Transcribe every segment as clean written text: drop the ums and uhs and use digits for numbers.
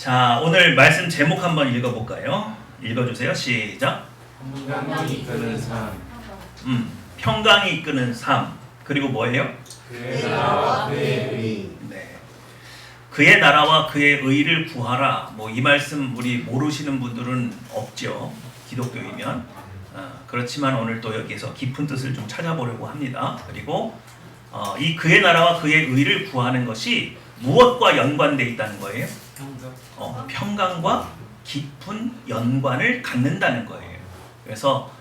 자, 오늘 말씀 제목 한번 읽어볼까요? 읽어주세요. 시작. 평강이 이끄는 삶. 평강이 이끄는 삶. 그리고 뭐예요? 그의 나라와 그의 의. 네. 그의 나라와 그의 의를 구하라. 뭐 이 말씀 우리 모르시는 분들은 없죠. 기독교이면. 그렇지만 오늘 또 여기에서 깊은 뜻을 좀 찾아보려고 합니다. 그리고 이 그의 나라와 그의 의를 구하는 것이 무엇과 연관되어 있다는 거예요? 평강과 깊은 연관을 갖는다는 거예요. 그래서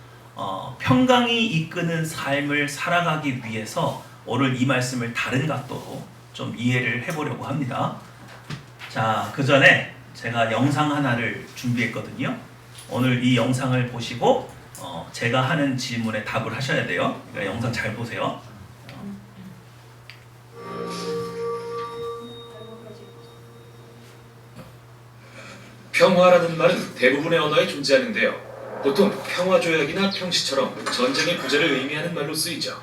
평강이 이끄는 삶을 살아가기 위해서 오늘 이 말씀을 다른 각도로 좀 이해를 해보려고 합니다. 자, 그 전에 제가 영상 하나를 준비했거든요. 오늘 이 영상을 보시고 제가 하는 질문에 답을 하셔야 돼요. 그러니까 영상 잘 보세요. 평화라는 말은 대부분의 언어에 존재하는데요. 보통 평화조약이나 평시처럼 전쟁의 부재를 의미하는 말로 쓰이죠.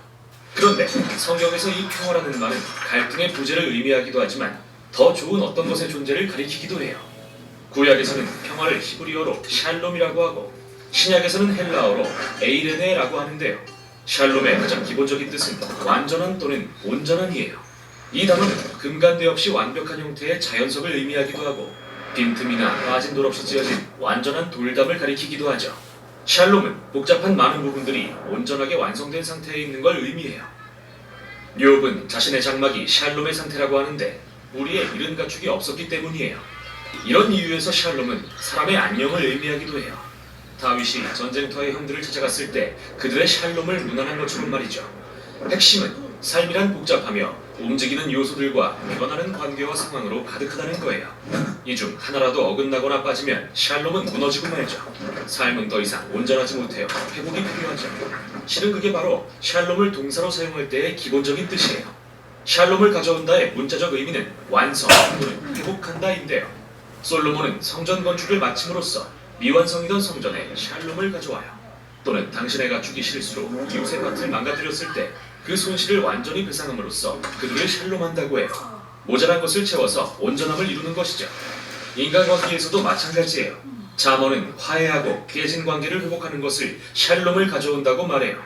그런데 성경에서 이 평화라는 말은 갈등의 부재를 의미하기도 하지만 더 좋은 어떤 것의 존재를 가리키기도 해요. 구약에서는 평화를 히브리어로 샬롬이라고 하고 신약에서는 헬라어로 에이레네라고 하는데요. 샬롬의 가장 기본적인 뜻은 완전한 또는 온전한이에요. 이 단어는 금간대 없이 완벽한 형태의 자연석을 의미하기도 하고 빈틈이나 빠진 돌 없이 지어진 완전한 돌담을 가리키기도 하죠. 샬롬은 복잡한 많은 부분들이 온전하게 완성된 상태에 있는 걸 의미해요. 욥은 자신의 장막이 샬롬의 상태라고 하는데 우리의 이른 가축이 없었기 때문이에요. 이런 이유에서 샬롬은 사람의 안녕을 의미하기도 해요. 다윗이 전쟁터의 형들을 찾아갔을 때 그들의 샬롬을 문안한 것처럼 말이죠. 핵심은 삶이란 복잡하며 움직이는 요소들과 변하는 관계와 상황으로 가득하다는 거예요. 이 중 하나라도 어긋나거나 빠지면 샬롬은 무너지고 말죠. 삶은 더 이상 온전하지 못해요. 회복이 필요하죠. 실은 그게 바로 샬롬을 동사로 사용할 때의 기본적인 뜻이에요. 샬롬을 가져온다의 문자적 의미는 완성 또는 회복한다인데요. 솔로몬은 성전 건축을 마침으로써 미완성이던 성전에 샬롬을 가져와요. 또는 당신의 가축이 실수로 이웃의 밭을 망가뜨렸을 때 그 손실을 완전히 배상함으로써 그들을 샬롬한다고 해요. 모자란 것을 채워서 온전함을 이루는 것이죠. 인간관계에서도 마찬가지예요. 잠언은 화해하고 깨진 관계를 회복하는 것을 샬롬을 가져온다고 말해요.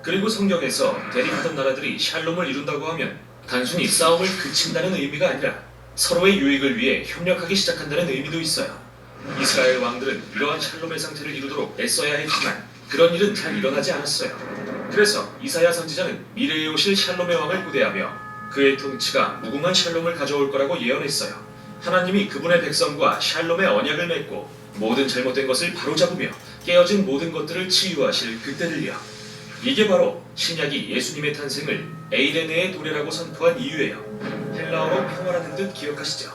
그리고 성경에서 대립하던 나라들이 샬롬을 이룬다고 하면 단순히 싸움을 그친다는 의미가 아니라 서로의 유익을 위해 협력하기 시작한다는 의미도 있어요. 이스라엘 왕들은 이러한 샬롬의 상태를 이루도록 애써야 했지만 그런 일은 잘 일어나지 않았어요. 그래서 이사야 선지자는 미래에 오실 샬롬의 왕을 고대하며 그의 통치가 무궁한 샬롬을 가져올 거라고 예언했어요. 하나님이 그분의 백성과 샬롬의 언약을 맺고 모든 잘못된 것을 바로잡으며 깨어진 모든 것들을 치유하실 그때를요. 이게 바로 신약이 예수님의 탄생을 에이레네의 도래라고 선포한 이유예요. 헬라어로 평화라는 뜻 기억하시죠?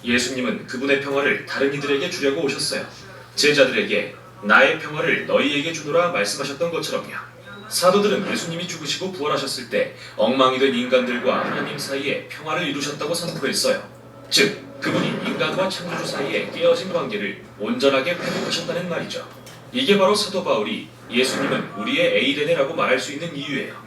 예수님은 그분의 평화를 다른 이들에게 주려고 오셨어요. 제자들에게 나의 평화를 너희에게 주노라 말씀하셨던 것처럼요. 사도들은 예수님이 죽으시고 부활하셨을 때 엉망이 된 인간들과 하나님 사이에 평화를 이루셨다고 선포했어요. 즉, 그분이 인간과 창조주 사이에 깨어진 관계를 온전하게 회복하셨다는 말이죠. 이게 바로 사도 바울이 예수님은 우리의 에이레네라고 말할 수 있는 이유예요.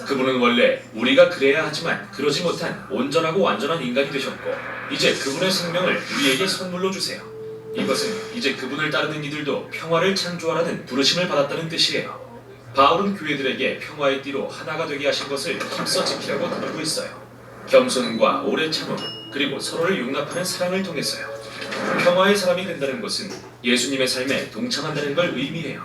그분은 원래 우리가 그래야 하지만 그러지 못한 온전하고 완전한 인간이 되셨고 이제 그분의 생명을 우리에게 선물로 주세요. 이것은 이제 그분을 따르는 이들도 평화를 창조하라는 부르심을 받았다는 뜻이에요. 바울은 교회들에게 평화의 띠로 하나가 되게 하신 것을 힘써 지키라고 다루고 있어요. 겸손과 오래 참음, 그리고 서로를 용납하는 사랑을 통해서요. 평화의 사람이 된다는 것은 예수님의 삶에 동참한다는 걸 의미해요.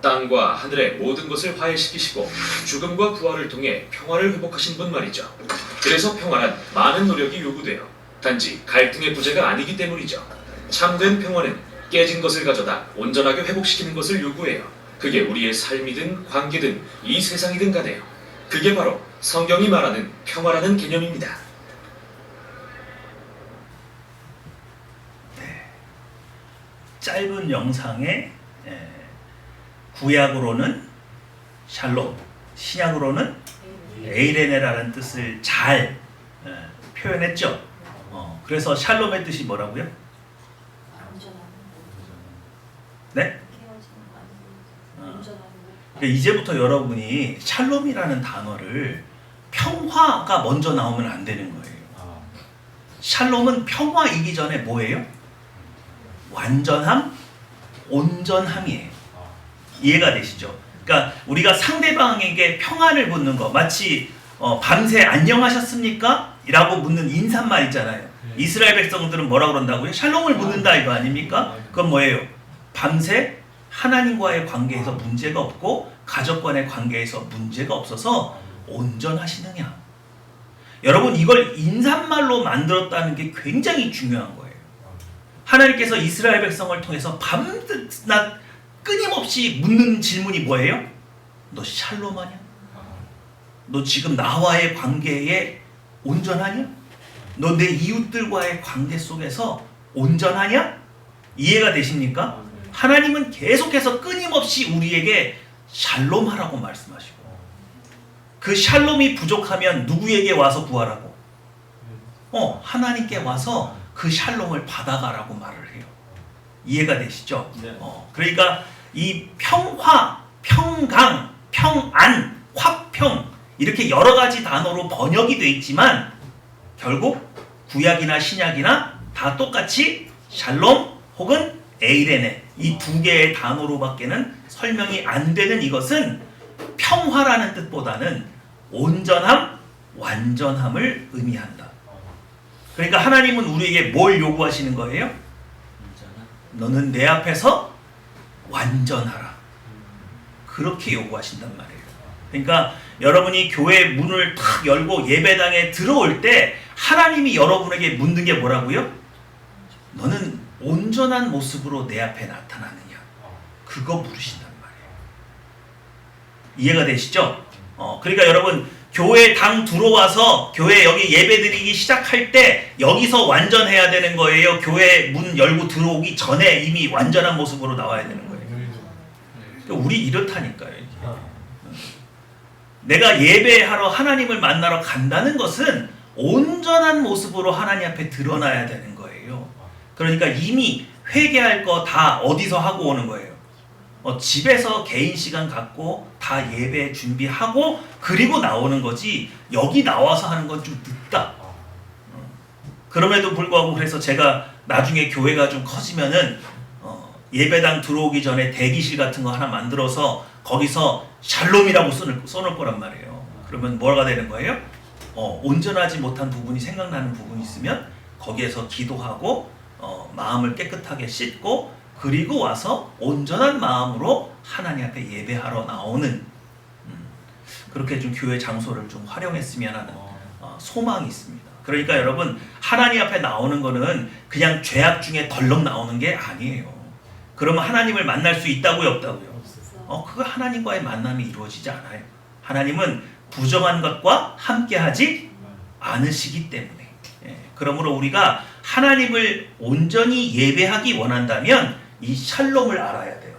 땅과 하늘의 모든 것을 화해시키시고 죽음과 부활을 통해 평화를 회복하신 분 말이죠. 그래서 평화란 많은 노력이 요구돼요. 단지 갈등의 부재가 아니기 때문이죠. 참된 평화는 깨진 것을 가져다 온전하게 회복시키는 것을 요구해요. 그게 우리의 삶이든 관계든 이 세상이든 간에요. 그게 바로 성경이 말하는 평화라는 개념입니다. 짧은 영상에 구약으로는 샬롬, 신약으로는 에이레네라는 뜻을 잘 표현했죠. 그래서 샬롬의 뜻이 뭐라고요? 네? 그러니까 이제부터 여러분이 샬롬이라는 단어를 평화가 먼저 나오면 안 되는 거예요. 샬롬은 평화이기 전에 뭐예요? 완전함, 온전함이에요. 이해가 되시죠? 그러니까 우리가 상대방에게 평안을 묻는 거, 마치 밤새 안녕하셨습니까? 라고 묻는 인사말 있잖아요. 이스라엘 백성들은 뭐라 그런다고요? 샬롬을 묻는다 이거 아닙니까? 그건 뭐예요? 밤새 하나님과의 관계에서 문제가 없고 가족 간의 관계에서 문제가 없어서 온전하시느냐. 여러분, 이걸 인사말로 만들었다는 게 굉장히 중요한 거예요. 하나님께서 이스라엘 백성을 통해서 밤낮 끊임없이 묻는 질문이 뭐예요? 너 샬롬하냐? 너 지금 나와의 관계에 온전하냐? 너 내 이웃들과의 관계 속에서 온전하냐? 이해가 되십니까? 하나님은 계속해서 끊임없이 우리에게 샬롬하라고 말씀하시고, 그 샬롬이 부족하면 누구에게 와서 구하라고? 하나님께 와서 그 샬롬을 받아가라고 말을 해요. 이해가 되시죠? 그러니까 이 평화, 평강, 평안, 화평 이렇게 여러 가지 단어로 번역이 돼 있지만 결국 구약이나 신약이나 다 똑같이 샬롬 혹은 에이레네 이 두 개의 단어로밖에는 설명이 안 되는 이것은 평화라는 뜻보다는 온전함, 완전함을 의미한다. 그러니까 하나님은 우리에게 뭘 요구하시는 거예요? 너는 내 앞에서 완전하라. 그렇게 요구하신단 말이에요. 그러니까 여러분이 교회 문을 탁 열고 예배당에 들어올 때 하나님이 여러분에게 묻는 게 뭐라고요? 너는 온전한 모습으로 내 앞에 나타나느냐? 그거 물으신단 말이에요. 이해가 되시죠? 그러니까 여러분 교회 당 들어와서 교회 여기 예배드리기 시작할 때 여기서 완전해야 되는 거예요? 교회 문 열고 들어오기 전에 이미 완전한 모습으로 나와야 되는 거예요? 우리 이렇다니까요. 내가 예배하러 하나님을 만나러 간다는 것은 온전한 모습으로 하나님 앞에 드러나야 되는 거예요. 그러니까 이미 회개할 거 다 어디서 하고 오는 거예요? 집에서 개인 시간 갖고 다 예배 준비하고 그리고 나오는 거지 여기 나와서 하는 건 좀 늦다. 그럼에도 불구하고 그래서 제가 나중에 교회가 좀 커지면은 예배당 들어오기 전에 대기실 같은 거 하나 만들어서 거기서 샬롬이라고 써놓을 거란 말이에요. 그러면 뭐가 되는 거예요? 온전하지 못한 부분이 생각나는 부분이 있으면 거기에서 기도하고 마음을 깨끗하게 씻고 그리고 와서 온전한 마음으로 하나님 앞에 예배하러 나오는 그렇게 좀 교회 장소를 좀 활용했으면 하는 소망이 있습니다. 그러니까 여러분 하나님 앞에 나오는 거는 그냥 죄악 중에 덜렁 나오는 게 아니에요. 그러면 하나님을 만날 수 있다고요, 없다고요? 그거 하나님과의 만남이 이루어지지 않아요. 하나님은 부정한 것과 함께하지 않으시기 때문에. 그러므로 우리가 하나님을 온전히 예배하기 원한다면 이 샬롬을 알아야 돼요.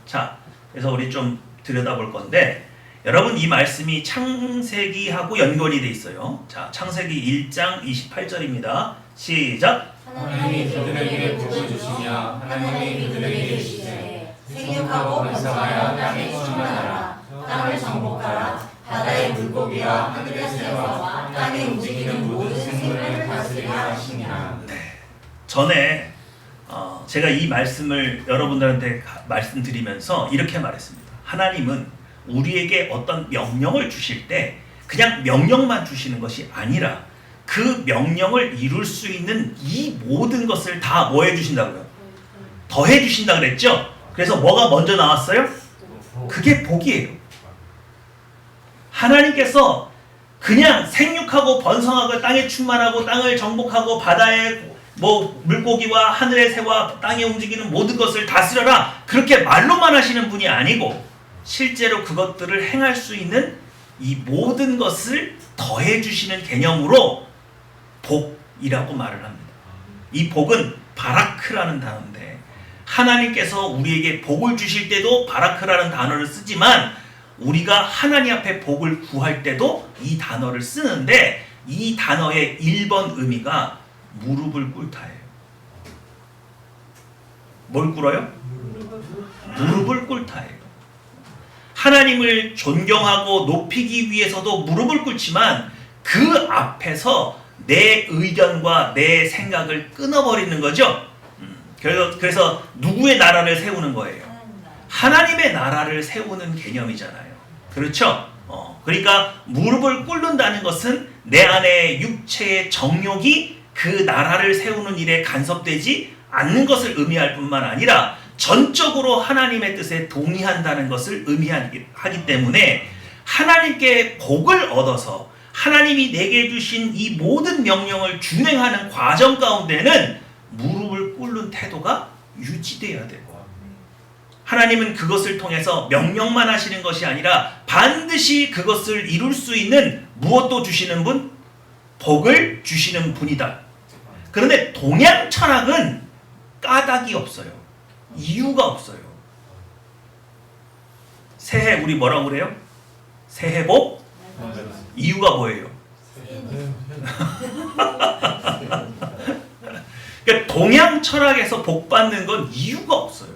자, 그래서 우리 좀 들여다볼 건데 여러분 이 말씀이 창세기하고 연결이 돼 있어요. 자, 창세기 1장 28절입니다. 시작. 하나님이 그들에게 복을 주시며 하나님이 그들에게 이르시되 생육하고 번성하여 땅에 충만하라. 땅을 정복하라. 바다의 물고기와 하늘의 새와 땅에 움직이는 모든 생물을 다스리라 하시니라. 전에 제가 이 말씀을 여러분들한테 말씀드리면서 이렇게 말했습니다. 하나님은 우리에게 어떤 명령을 주실 때 그냥 명령만 주시는 것이 아니라 그 명령을 이룰 수 있는 이 모든 것을 다 뭐 해주신다고요? 더해 주신다 그랬죠? 그래서 뭐가 먼저 나왔어요? 그게 복이에요. 하나님께서 그냥 생육하고 번성하고 땅에 충만하고 땅을 정복하고 바다에 물고기와 하늘의 새와 땅에 움직이는 모든 것을 다스려라 그렇게 말로만 하시는 분이 아니고 실제로 그것들을 행할 수 있는 이 모든 것을 더해 주시는 개념으로 복이라고 말을 합니다. 이 복은 바라크라는 단어인데 하나님께서 우리에게 복을 주실 때도 바라크라는 단어를 쓰지만 우리가 하나님 앞에 복을 구할 때도 이 단어를 쓰는데 이 단어의 1번 의미가 무릎을 꿇다예요. 뭘 꿇어요? 무릎을 꿇다예요. 하나님을 존경하고 높이기 위해서도 무릎을 꿇지만 그 앞에서 내 의견과 내 생각을 끊어버리는 거죠. 그래서 누구의 나라를 세우는 거예요? 하나님의 나라를 세우는 개념이잖아요. 그렇죠? 그러니까 무릎을 꿇는다는 것은 내 안에 육체의 정욕이 그 나라를 세우는 일에 간섭되지 않는 것을 의미할 뿐만 아니라 전적으로 하나님의 뜻에 동의한다는 것을 의미하기 때문에 하나님께 복을 얻어서 하나님이 내게 주신 이 모든 명령을 준행하는 과정 가운데는 무릎을 꿇는 태도가 유지되어야 되고, 하나님은 그것을 통해서 명령만 하시는 것이 아니라 반드시 그것을 이룰 수 있는 무엇도 주시는 분? 복을 주시는 분이다. 그런데 동양 철학은 까닭이 없어요. 이유가 없어요. 새해 우리 뭐라고 그래요? 새해 복? 이유가 뭐예요? 그러니까 동양 철학에서 복 받는 건 이유가 없어요.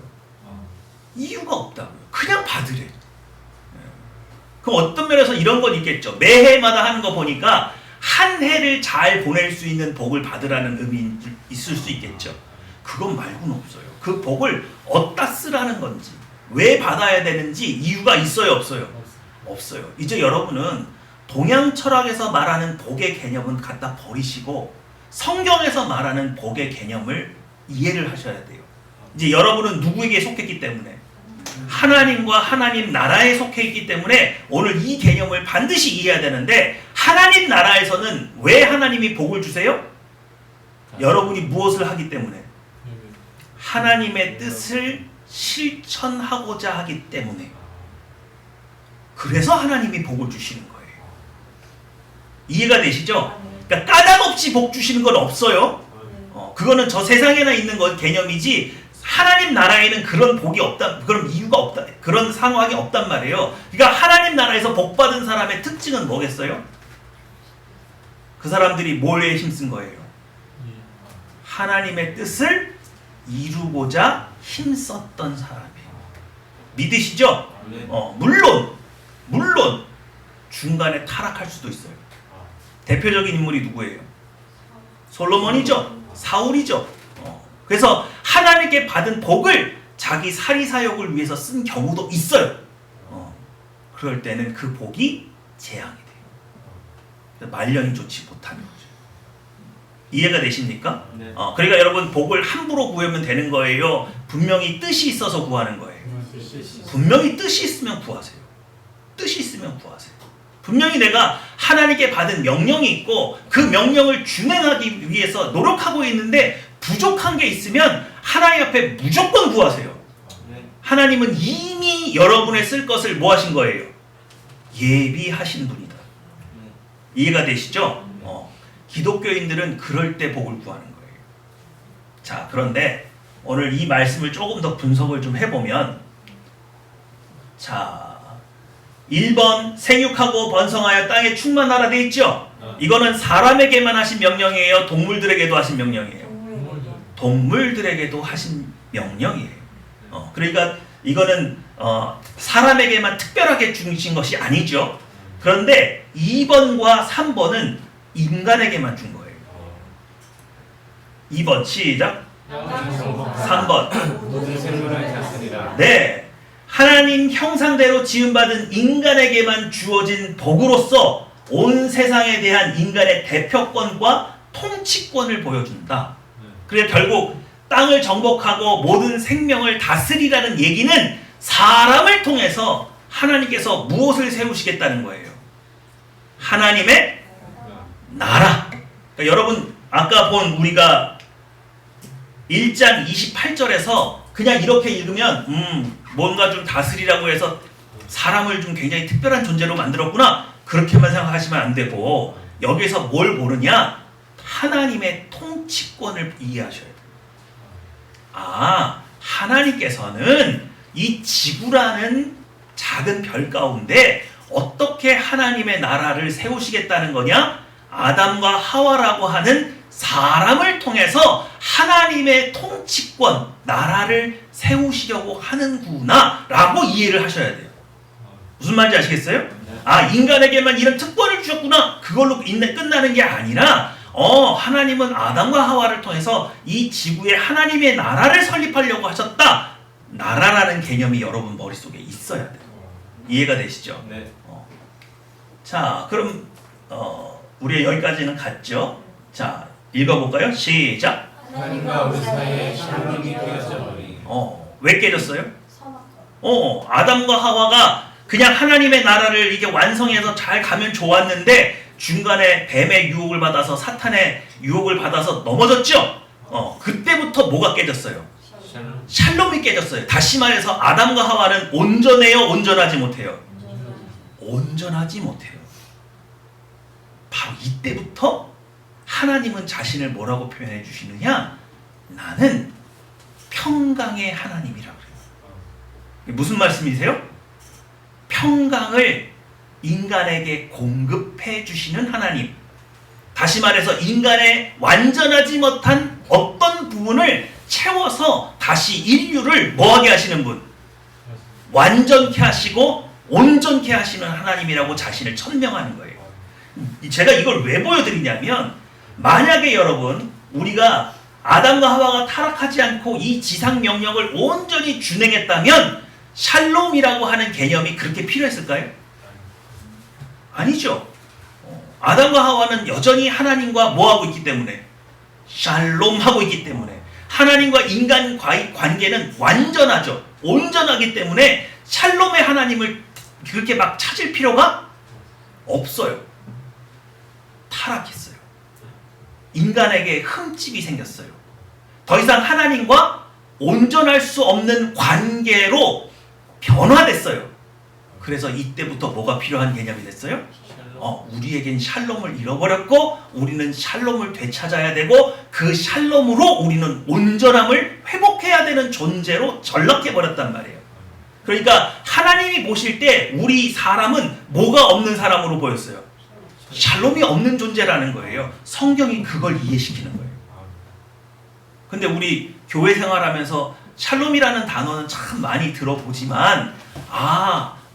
이유가 없다고요. 그냥 받으래. 그럼 어떤 면에서 이런 건 있겠죠. 매해마다 하는 거 보니까 한 해를 잘 보낼 수 있는 복을 받으라는 의미 있을 수 있겠죠. 그건 말고는 없어요. 그 복을 어디다 쓰라는 건지, 왜 받아야 되는지 이유가 있어요, 없어요? 없어요. 이제 여러분은 동양 철학에서 말하는 복의 개념은 갖다 버리시고 성경에서 말하는 복의 개념을 이해를 하셔야 돼요. 이제 여러분은 누구에게 속했기 때문에, 하나님과 하나님 나라에 속해 있기 때문에 오늘 이 개념을 반드시 이해해야 되는데, 하나님 나라에서는 왜 하나님이 복을 주세요? 여러분이 무엇을 하기 때문에? 하나님의 뜻을 실천하고자 하기 때문에. 그래서 하나님이 복을 주시는 거예요. 이해가 되시죠? 그러니까 까닭 없이 복 주시는 건 없어요. 그거는 저 세상에나 있는 건 개념이지, 하나님 나라에는 그런 복이 없다, 그런 이유가 없다, 그런 상황이 없단 말이에요. 그러니까 하나님 나라에서 복 받은 사람의 특징은 뭐겠어요? 그 사람들이 뭐에 힘쓴 거예요? 하나님의 뜻을 이루고자 힘썼던 사람이에요. 믿으시죠? 물론 중간에 타락할 수도 있어요. 대표적인 인물이 누구예요? 솔로몬이죠. 사울이죠. 그래서 하나님께 받은 복을 자기 사리사욕을 위해서 쓴 경우도 있어요. 그럴 때는 그 복이 재앙이 돼요. 말년이 좋지 못하는 거죠. 이해가 되십니까? 네. 그러니까 여러분, 복을 함부로 구하면 되는 거예요? 분명히 뜻이 있어서 구하는 거예요? 분명히 뜻이 있으면 구하세요. 뜻이 있으면 구하세요. 분명히 내가 하나님께 받은 명령이 있고 그 명령을 준행하기 위해서 노력하고 있는데 부족한 게 있으면 하나님 앞에 무조건 구하세요. 하나님은 이미 여러분의 쓸 것을 뭐 하신 거예요? 예비하신 분이다. 이해가 되시죠? 기독교인들은 그럴 때 복을 구하는 거예요. 자, 그런데 오늘 이 말씀을 조금 더 분석을 좀 해보면, 자, 1번 생육하고 번성하여 땅에 충만하라 돼 있죠? 이거는 사람에게만 하신 명령이에요? 동물들에게도 하신 명령이에요? 동물들에게도 하신 명령이에요. 그러니까 이거는 사람에게만 특별하게 주신 것이 아니죠. 그런데 2번과 3번은 인간에게만 준 거예요. 2번 시작. 3번. 모든 생물을 다스리라. 네, 하나님 형상대로 지음받은 인간에게만 주어진 복으로서 온 세상에 대한 인간의 대표권과 통치권을 보여준다. 그래 결국 땅을 정복하고 모든 생명을 다스리라는 얘기는 사람을 통해서 하나님께서 무엇을 세우시겠다는 거예요? 하나님의 나라. 그러니까 여러분 아까 본 우리가 1장 28절에서 그냥 이렇게 읽으면 뭔가 좀 다스리라고 해서 사람을 좀 굉장히 특별한 존재로 만들었구나, 그렇게만 생각하시면 안 되고, 여기서 뭘 모르냐? 하나님의 통치권을 이해하셔야 돼요. 하나님께서는 이 지구라는 작은 별 가운데 어떻게 하나님의 나라를 세우시겠다는 거냐? 아담과 하와라고 하는 사람을 통해서 하나님의 통치권, 나라를 세우시려고 하는구나 라고 이해를 하셔야 돼요. 무슨 말인지 아시겠어요? 인간에게만 이런 특권을 주셨구나, 그걸로 끝나는 게 아니라 하나님은 아담과 하와를 통해서 이 지구에 하나님의 나라를 설립하려고 하셨다. 나라라는 개념이 여러분 머릿속에 있어야 돼요. 이해가 되시죠? 네. 자, 그럼 우리 여기까지는 갔죠? 자, 읽어볼까요? 시작. 하나님과 우리 사이에 샬롬이 깨어져 버리. 왜 깨졌어요? 아담과 하와가 그냥 하나님의 나라를 이게 완성해서 잘 가면 좋았는데 중간에 뱀의 유혹을 받아서 사탄의 유혹을 받아서 넘어졌죠? 그때부터 뭐가 깨졌어요? 샬롬. 샬롬이 깨졌어요. 다시 말해서 아담과 하와는 온전해요? 온전하지 못해요? 온전하지 못해요. 바로 이때부터 하나님은 자신을 뭐라고 표현해 주시느냐? 나는 평강의 하나님이라고 그래요. 무슨 말씀이세요? 평강을 인간에게 공급해 주시는 하나님. 다시 말해서 인간의 완전하지 못한 어떤 부분을 채워서 다시 인류를 뭐하게 하시는 분? 완전케 하시고 온전케 하시는 하나님이라고 자신을 천명하는 거예요. 제가 이걸 왜 보여드리냐면 만약에 여러분 우리가 아담과 하와가 타락하지 않고 이 지상 명령을 온전히 준행했다면 샬롬이라고 하는 개념이 그렇게 필요했을까요? 아니죠. 아담과 하와는 여전히 하나님과 뭐하고 있기 때문에 샬롬하고 있기 때문에 하나님과 인간과의 관계는 완전하죠. 온전하기 때문에 샬롬의 하나님을 그렇게 막 찾을 필요가 없어요. 타락했어요. 인간에게 흠집이 생겼어요. 더 이상 하나님과 온전할 수 없는 관계로 변화됐어요. 그래서 이때부터 뭐가 필요한 개념이 됐어요? 우리에겐 샬롬을 잃어버렸고 우리는 샬롬을 되찾아야 되고 그 샬롬으로 우리는 온전함을 회복해야 되는 존재로 전락해버렸단 말이에요. 그러니까 하나님이 보실 때 우리 사람은 뭐가 없는 사람으로 보였어요? 샬롬이 없는 존재라는 거예요. 성경이 그걸 이해시키는 거예요. 근데 우리 교회 생활하면서 샬롬이라는 단어는 참 많이 들어보지만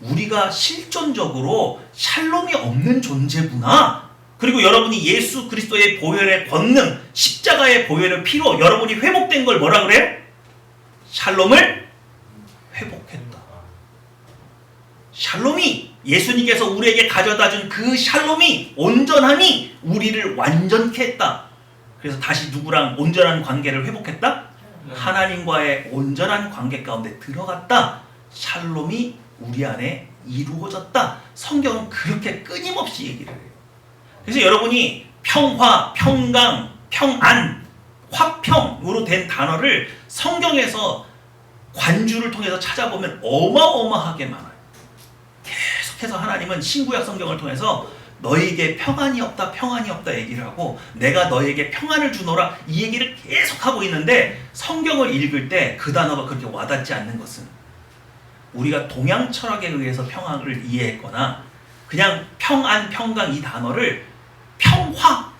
우리가 실존적으로 샬롬이 없는 존재구나. 그리고 여러분이 예수 그리스도의 보혈의 권능, 십자가의 보혈의 피로 여러분이 회복된 걸 뭐라 그래요? 샬롬을 회복했다. 샬롬이 예수님께서 우리에게 가져다 준 그 샬롬이 온전함이 우리를 완전케 했다. 그래서 다시 누구랑 온전한 관계를 회복했다? 하나님과의 온전한 관계 가운데 들어갔다. 샬롬이 우리 안에 이루어졌다. 성경은 그렇게 끊임없이 얘기를 해요. 그래서 여러분이 평화, 평강, 평안, 화평으로 된 단어를 성경에서 관주를 통해서 찾아보면 어마어마하게 많아요. 계속해서 하나님은 신구약 성경을 통해서 너희에게 평안이 없다, 평안이 없다 얘기를 하고 내가 너희에게 평안을 주노라 이 얘기를 계속하고 있는데 성경을 읽을 때 그 단어가 그렇게 와닿지 않는 것은 우리가 동양 철학에 의해서 평안을 이해했거나 그냥 평안, 평강 이 단어를 평화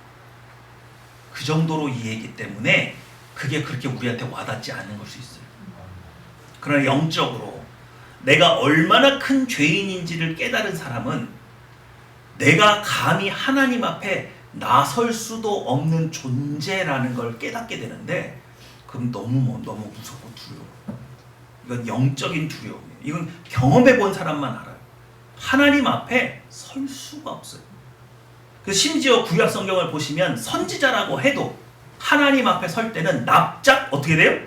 그 정도로 이해했기 때문에 그게 그렇게 우리한테 와닿지 않는 걸 수 있어요. 그러나 영적으로 내가 얼마나 큰 죄인인지를 깨달은 사람은 내가 감히 하나님 앞에 나설 수도 없는 존재라는 걸 깨닫게 되는데 그럼 너무 무섭고 두려워. 이건 영적인 두려움이에요. 이건 경험해 본 사람만 알아요. 하나님 앞에 설 수가 없어요. 그래서 심지어 구약 성경을 보시면 선지자라고 해도 하나님 앞에 설 때는 납작 어떻게 돼요?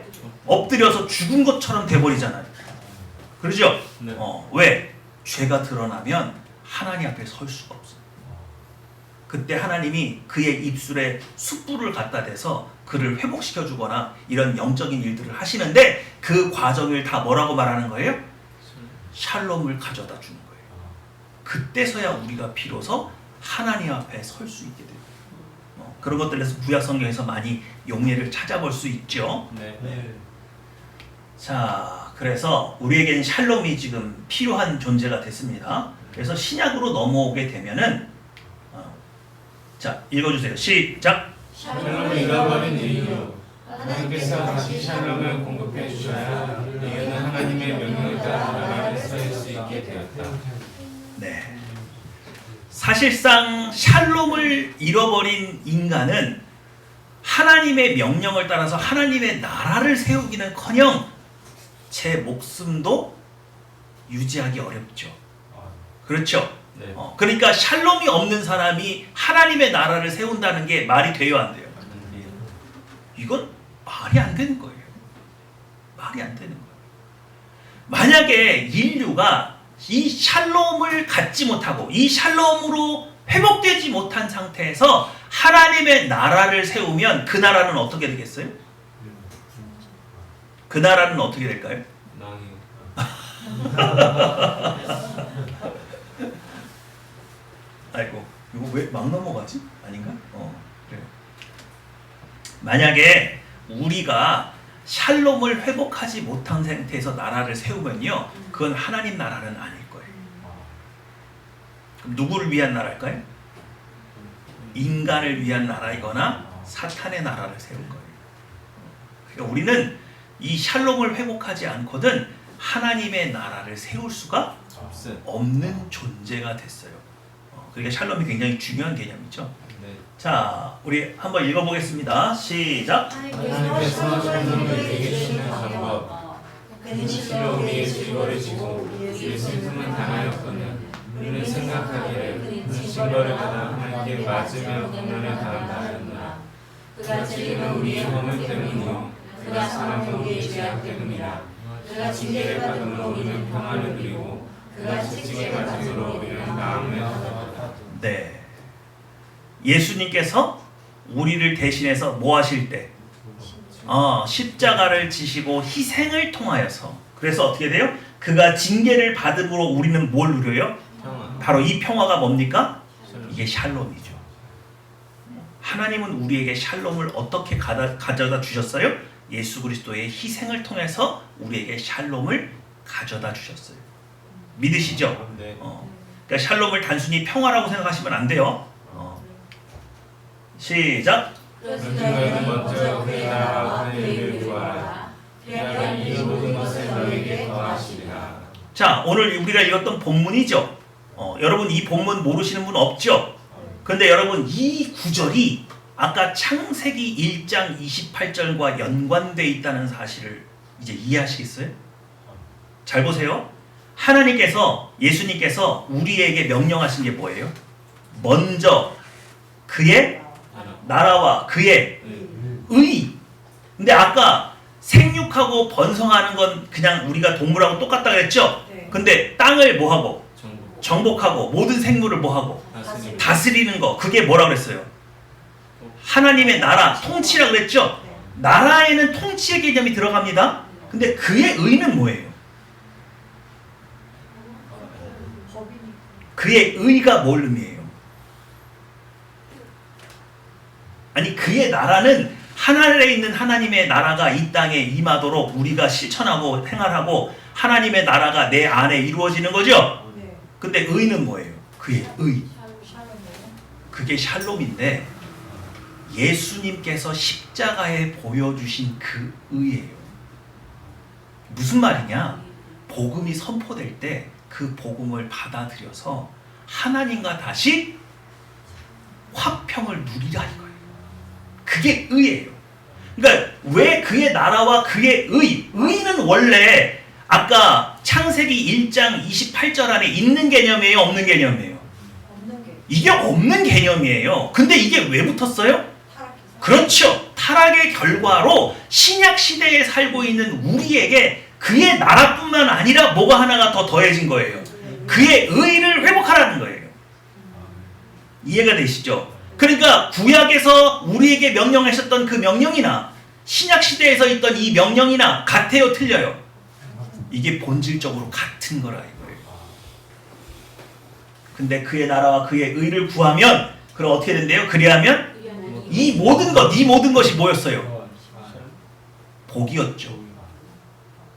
엎드려서 죽은 것처럼 돼버리잖아요. 그러죠? 네. 왜? 죄가 드러나면 하나님 앞에 설 수가 없어요. 그때 하나님이 그의 입술에 숯불을 갖다 대서 그를 회복시켜 주거나 이런 영적인 일들을 하시는데 그 과정을 다 뭐라고 말하는 거예요? 샬롬을 가져다 주는 거예요. 그때서야 우리가 비로소 하나님 앞에 설 수 있게 돼요. 그런 것들에서 구약 성경에서 많이 용례를 찾아볼 수 있죠. 네. 자, 그래서 우리에게는 샬롬이 지금 필요한 존재가 됐습니다. 그래서 신약으로 넘어오게 되면은 자, 읽어주세요. 시작. 샬롬을 잃어버린 이유 하나님께서 다시 샬롬을 공급해 주셔야 이유는 하나님의 명령을 따라 나라를 세울 수 있게 되었다. 네. 사실상 샬롬을 잃어버린 인간은 하나님의 명령을 따라서 하나님의 나라를 세우기는커녕 제 목숨도 유지하기 어렵죠. 그렇죠? 네. 그러니까 샬롬이 없는 사람이 하나님의 나라를 세운다는 게 말이 돼요, 안 돼요? 이건 말이 안 되는 거예요. 말이 안 되는 거예요. 만약에 인류가 이 샬롬을 갖지 못하고 이 샬롬으로 회복되지 못한 상태에서 하나님의 나라를 세우면 그 나라는 어떻게 되겠어요? 그 나라는 어떻게 될까요? 아이고, 이거 왜 막 넘어가지? 아닌가? 그래요. 만약에 우리가 샬롬을 회복하지 못한 상태에서 나라를 세우면요, 그건 하나님 나라는 아닐 거예요. 그럼 누구를 위한 나라일까요? 인간을 위한 나라이거나 사탄의 나라를 세울 거예요. 그러니까 우리는 이 샬롬을 회복하지 않거든 하나님의 나라를 세울 수가 없는 존재가 됐어요. 그러니까 샬롬이 굉장히 중요한 개념이죠. 네. 자, 우리 한번 읽어보겠습니다. 시작. 하나님께서 천국에게 주시는 방법 그는 실로 우리의 증거를 지고 우리의 슬픔은 당하였거늘 우리는 생각하기를 그는 증거를 받아 하나님께 맞으며 고난을 당한다 하였노라. 그가 찔림은 우리의 허물 때문이요 그가 상함은 우리의 죄악 때문이라. 그가 징계를 받음으로 우리는 평안을 누리고 그가 채찍에 맞음으로 우리는 나음을 얻었다. 네. 예수님께서 우리를 대신해서 뭐 하실 때? 십자가를 지시고 희생을 통하여서. 그래서 어떻게 돼요? 그가 징계를 받음으로 우리는 뭘 누려요? 바로 이 평화가 뭡니까? 이게 샬롬이죠. 하나님은 우리에게 샬롬을 어떻게 가져다 주셨어요? 예수 그리스도의 희생을 통해서 우리에게 샬롬을 가져다 주셨어요. 믿으시죠? 네. 그러니까 샬롬을 단순히 평화라고 생각하시면 안 돼요. 시작. 그것은 너희는 먼저 그의 나라와 그의 의를 구하라. 그리하면 이 모든 것을 너희에게 더하시리라. 자, 오늘 우리가 읽었던 본문이죠. 여러분 이 본문 모르시는 분 없죠? 그런데 여러분 이 구절이 아까 창세기 1장 28절과 연관되어 있다는 사실을 이제 이해하시겠어요? 잘 보세요. 하나님께서, 예수님께서 우리에게 명령하신 게 뭐예요? 먼저 그의 나라와 그의 의. 근데 아까 생육하고 번성하는 건 그냥 우리가 동물하고 똑같다 그랬죠? 근데 땅을 뭐하고? 정복하고 모든 생물을 뭐하고? 다스리는 거. 그게 뭐라 그랬어요? 하나님의 나라, 통치라 그랬죠? 나라에는 통치의 개념이 들어갑니다. 근데 그의 의는 뭐예요? 그의 의가 뭘 의미해요? 아니, 그의 나라는 하늘에 있는 하나님의 나라가 이 땅에 임하도록 우리가 실천하고 생활하고 하나님의 나라가 내 안에 이루어지는 거죠? 근데 의는 뭐예요? 그의 의. 그게 샬롬인데 예수님께서 십자가에 보여주신 그 의예요. 무슨 말이냐? 복음이 선포될 때 그 복음을 받아들여서 하나님과 다시 화평을 누리라 이거예요. 그게 의예요. 그러니까 왜 그의 나라와 그의 의는 원래 아까 창세기 1장 28절 안에 있는 개념이에요? 없는 개념이에요? 이게 없는 개념이에요. 근데 이게 왜 붙었어요? 그렇죠. 타락의 결과로 신약 시대에 살고 있는 우리에게 그의 나라뿐만 아니라 뭐가 하나가 더 더해진 거예요. 그의 의를 회복하라는 거예요. 이해가 되시죠? 그러니까 구약에서 우리에게 명령하셨던 그 명령이나 신약 시대에서 있던 이 명령이나 같아요, 틀려요? 이게 본질적으로 같은 거라 이거예요. 근데 그의 나라와 그의 의를 구하면 그럼 어떻게 된대요? 그리하면 이 모든 것이 뭐였어요? 복이었죠.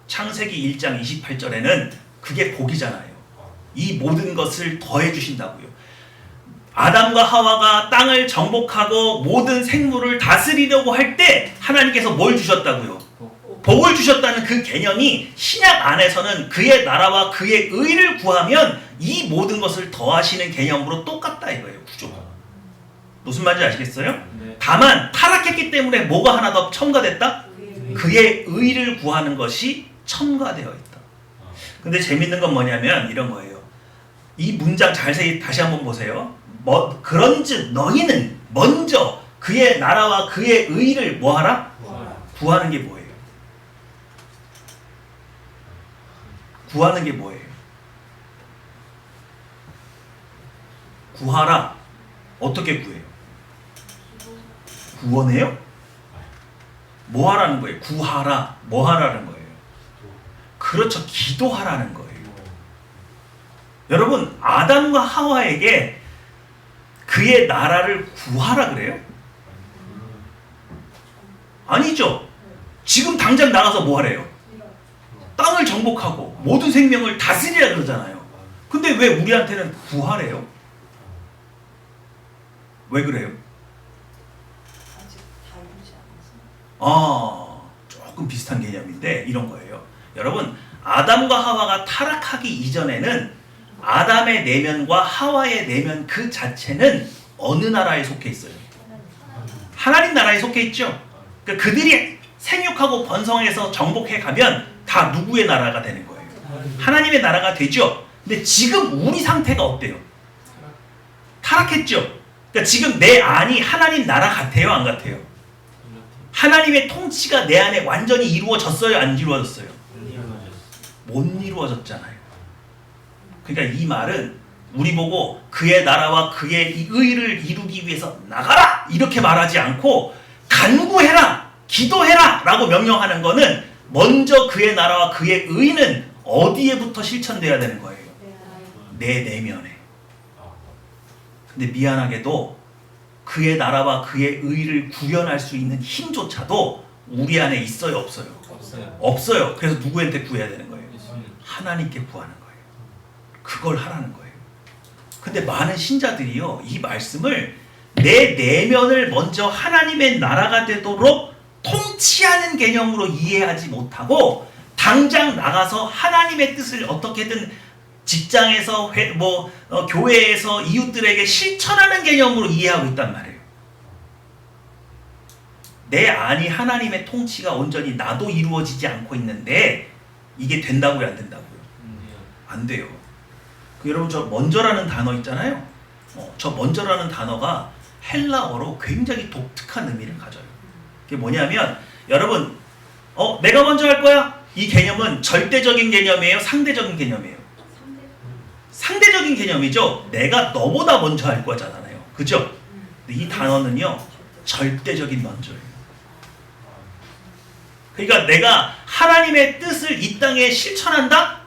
창세기 1장 28절에는 그게 복이잖아요. 이 모든 것을 더해 주신다고요. 아담과 하와가 땅을 정복하고 모든 생물을 다스리려고 할 때 하나님께서 뭘 주셨다고요? 복을 주셨다는 그 개념이 신약 안에서는 그의 나라와 그의 의를 구하면 이 모든 것을 더하시는 개념으로 똑같다 이거예요. 구조가. 무슨 말인지 아시겠어요? 네. 다만 타락했기 때문에 뭐가 하나 더 첨가됐다? 그의 의를 구하는 것이 첨가되어 있다. 근데 재밌는 건 뭐냐면 이런 거예요. 이 문장 자세히 다시 한번 보세요. 그런즉 너희는 먼저 그의 나라와 그의 의를 뭐하라? 구하는 게 뭐예요? 구하는 게 뭐예요? 구하라. 어떻게 구해요? 구원해요? 뭐 하라는 거예요? 구하라. 뭐 하라는 거예요? 그렇죠. 기도하라는 거예요. 여러분, 아담과 하와에게 그의 나라를 구하라 그래요? 아니죠. 지금 당장 나가서 뭐 하래요? 땅을 정복하고 모든 생명을 다스리라 그러잖아요. 근데 왜 우리한테는 구하래요? 왜 그래요? 조금 비슷한 개념인데 이런 거예요. 여러분, 아담과 하와가 타락하기 이전에는 아담의 내면과 하와의 내면 그 자체는 어느 나라에 속해 있어요? 하나님 나라에 속해 있죠. 그러니까 그들이 생육하고 번성해서 정복해 가면 다 누구의 나라가 되는 거예요? 하나님의 나라가 되죠. 근데 지금 우리 상태가 어때요? 타락했죠. 그러니까 지금 내 안이 하나님 나라 같아요, 안 같아요? 하나님의 통치가 내 안에 완전히 이루어졌어요, 안 이루어졌어요? 못 이루어졌잖아요. 그러니까 이 말은 우리 보고 그의 나라와 그의 이 의를 이루기 위해서 나가라! 이렇게 말하지 않고 간구해라! 기도해라! 라고 명령하는 거는 먼저 그의 나라와 그의 의는 어디에부터 실천돼야 되는 거예요? 내 내면에. 근데 미안하게도 그의 나라와 그의 의를 구현할 수 있는 힘조차도 우리 안에 있어요, 없어요? 없어요. 없어요. 그래서 누구한테 구해야 되는 거예요? 예수님. 하나님께 구하는 거예요. 그걸 하라는 거예요. 근데 많은 신자들이요, 이 말씀을 내 내면을 먼저 하나님의 나라가 되도록 통치하는 개념으로 이해하지 못하고 당장 나가서 하나님의 뜻을 어떻게든 직장에서 교회에서 이웃들에게 실천하는 개념으로 이해하고 있단 말이에요. 내 안이 하나님의 통치가 온전히 나도 이루어지지 않고 있는데 이게 된다고요, 안 된다고요? 안 돼요. 여러분, 저 먼저라는 단어 있잖아요. 저 먼저라는 단어가 헬라어로 굉장히 독특한 의미를 가져요. 그게 뭐냐면, 여러분, 내가 먼저 할 거야? 이 개념은 절대적인 개념이에요? 상대적인 개념이에요? 상대적인 개념이죠. 내가 너보다 먼저 할 거잖아요. 그죠? 근데 이 단어는요, 절대적인 먼저예요. 그러니까 내가 하나님의 뜻을 이 땅에 실천한다?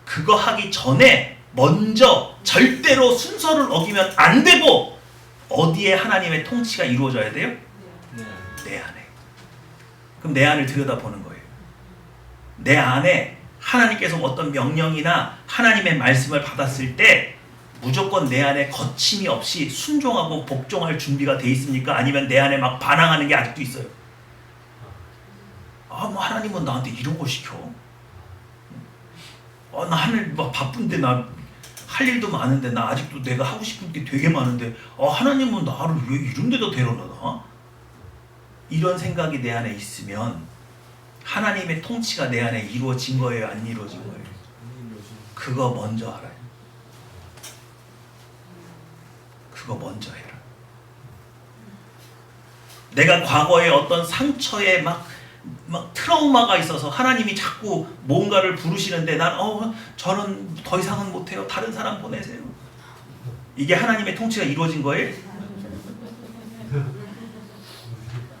그거 하기 전에 먼저 절대로 순서를 어기면 안 되고, 어디에 하나님의 통치가 이루어져야 돼요? 내 안에. 그럼 내 안을 들여다보는 거예요. 내 안에 하나님께서 어떤 명령이나 하나님의 말씀을 받았을 때 무조건 내 안에 거침이 없이 순종하고 복종할 준비가 돼 있습니까? 아니면 내 안에 막 반항하는 게 아직도 있어요? 뭐 하나님은 나한테 이런 걸 시켜. 나 하늘 막 바쁜데 나 할 일도 많은데 나 아직도 내가 하고 싶은 게 되게 많은데 하나님은 나를 왜 이런 데다 데려놔? 이런 생각이 내 안에 있으면 하나님의 통치가 내 안에 이루어진 거예요, 안 이루어진 거예요? 그거 먼저 알아요. 그거 먼저 해라. 내가 과거에 어떤 상처에 막 트라우마가 있어서 하나님이 자꾸 뭔가를 부르시는데 난 저는 더 이상은 못해요. 다른 사람 보내세요. 이게 하나님의 통치가 이루어진 거예요?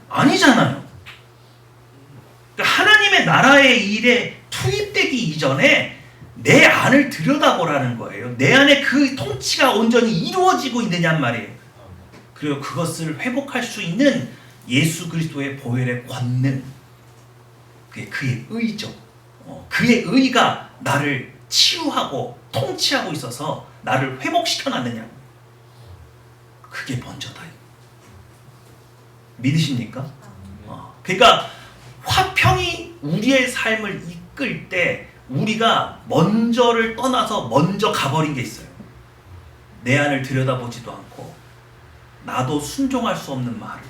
아니잖아요. 그러니까 하나님의 나라의 일에 투입되기 이전에 내 안을 들여다보라는 거예요. 내 안에 그 통치가 온전히 이루어지고 있느냔 말이에요. 그리고 그것을 회복할 수 있는 예수 그리스도의 보혈의 권능, 그게 그의 의죠. 그의 의가 나를 치유하고 통치하고 있어서 나를 회복시켜놨느냐. 그게 먼저다. 믿으십니까? 그러니까 화평이 우리의 삶을 이끌 때 우리가 먼저를 떠나서 먼저 가버린 게 있어요. 내 안을 들여다보지도 않고 나도 순종할 수 없는 말을,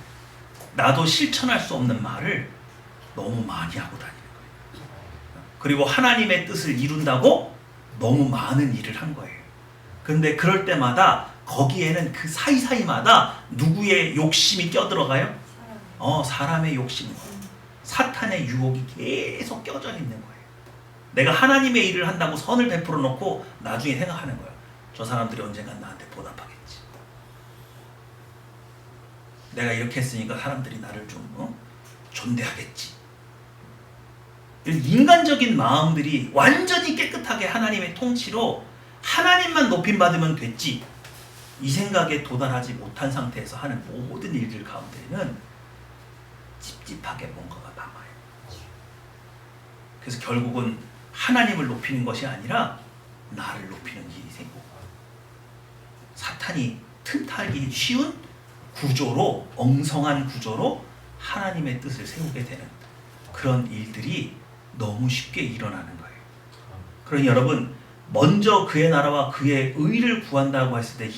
나도 실천할 수 없는 말을 너무 많이 하고 다니는 거예요. 그리고 하나님의 뜻을 이룬다고 너무 많은 일을 한 거예요. 그런데 그럴 때마다 거기에는 그 사이사이마다 누구의 욕심이 껴들어가요? 사람의 욕심, 사탄의 유혹이 계속 껴져 있는 거예요. 내가 하나님의 일을 한다고 선을 베풀어 놓고 나중에 생각하는 거예요. 저 사람들이 언젠간 나한테 보답하겠지. 내가 이렇게 했으니까 사람들이 나를 좀 존대하겠지. 인간적인 마음들이 완전히 깨끗하게 하나님의 통치로 하나님만 높임받으면 됐지, 이 생각에 도달하지 못한 상태에서 하는 모든 일들 가운데는 찝찝하게 뭔가가 남아요. 그래서 결국은 하나님을 높이는 것이 아니라 나를 높이는 일이 생기고, 사탄이 틈타기 쉬운 구조로, 엉성한 구조로 하나님의 뜻을 세우게 되는 그런 일들이 너무 쉽게 일어나는 거예요. 그러니 여러분, 먼저 그의 나라와 그의 의를 구한다고 했을 때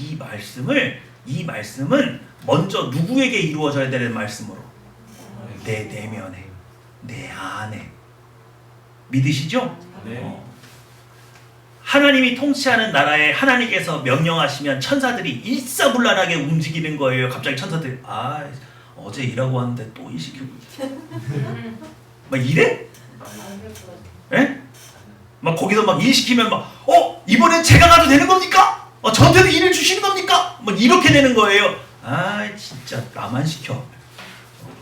이 말씀은 먼저 누구에게 이루어져야 되는 말씀으로? 내 내면에, 내 안에. 믿으시죠? 네. 하나님이 통치하는 나라에 하나님께서 명령하시면 천사들이 일사불란하게 움직이는 거예요. 갑자기 천사들이 어제 일하고 왔는데 또 일 시키고 막 이래? 예? 막 거기서 막 일 시키면 막 이번엔 제가 가도 되는 겁니까? 저한테도 일을 주시는 겁니까? 막 이렇게 되는 거예요. 진짜 나만 시켜.